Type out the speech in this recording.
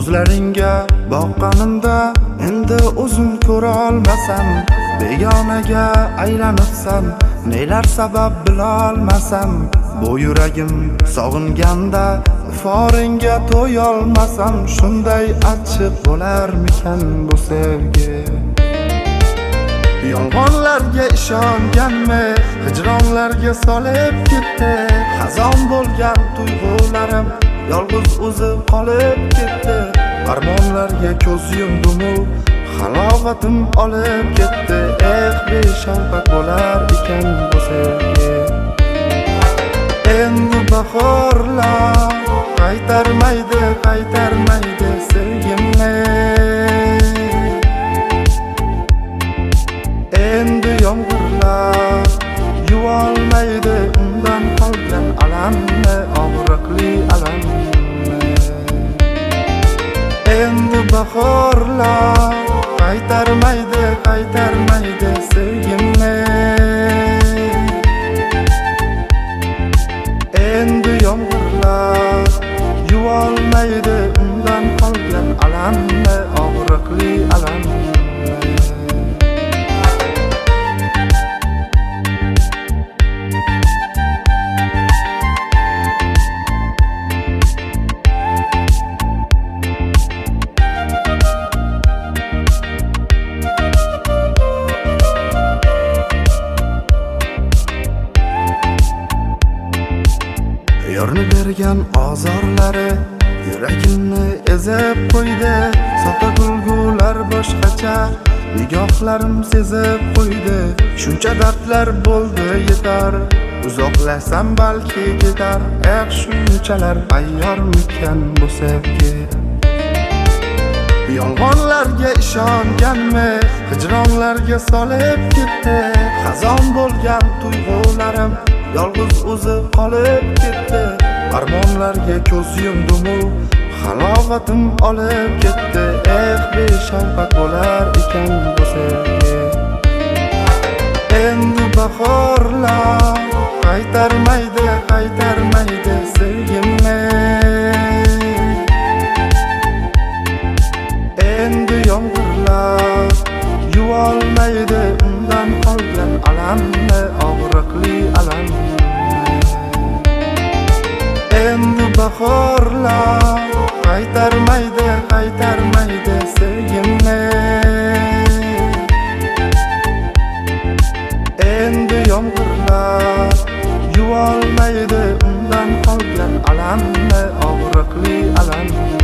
Ko'zlaringga boqqanimda endi o'zim ko'ra olmasam, begonaga aylanibsan, nelar sabab bilolmasam, bu yuragim sog'inganda iforingga to'y olmasam, shunday achchiq bo'larmikan bu sevgi? Yolg'onlarga ishonganmi, hijronlarga solib ketdi, xazon bo'lgan tuyg'ularim yolg'iz o'zi qolib ketdi. Armonlarga ko'z yumdimu, halovatim olib ketdi. Beshafqat bo'lar ekan bu sevgi. Endi bahorlar qaytarmaydi sevgimni. Endi yomg'irlar yuvolmaydi undan qolgan alamni, og'riqli alamni. Endi bahorlar qaytarmaydi sevgimni. Endi yomg'irlar yuvolmaydi undan qolgan alamni, og'riqli alamni. Yorni bergan azorlari yuragimni ezib qo'ydi. Soxta kulgular boshqacha nigohlarim sezib qo'ydi. Shuncha dardlar bo'ldi yetar, uzoqlashsam balki ketar. Shunchalar ayyormikan bu sevgi? Yolg'onlarga ishonganmi, hijronlarga solib ketdi. Xazon bo'lgan tuyg'ularim yolg'iz o'zi qolib ketdi. Armonlarga ko'z yumdimu, halovatim olib ketdi. Beshafqat bo'lar ekan bu sevgi. Endi bahorlar qaytarmaydi sevgimni. Endi yomg'irlar yuvolmaydi undan qolgan alamni, og'riqli alamni. Endi bahorlar qaytarmaydi sevgimni. Endi yomg'irlar yuvolmaydi undan qolgan alamni, og'riqli alamni.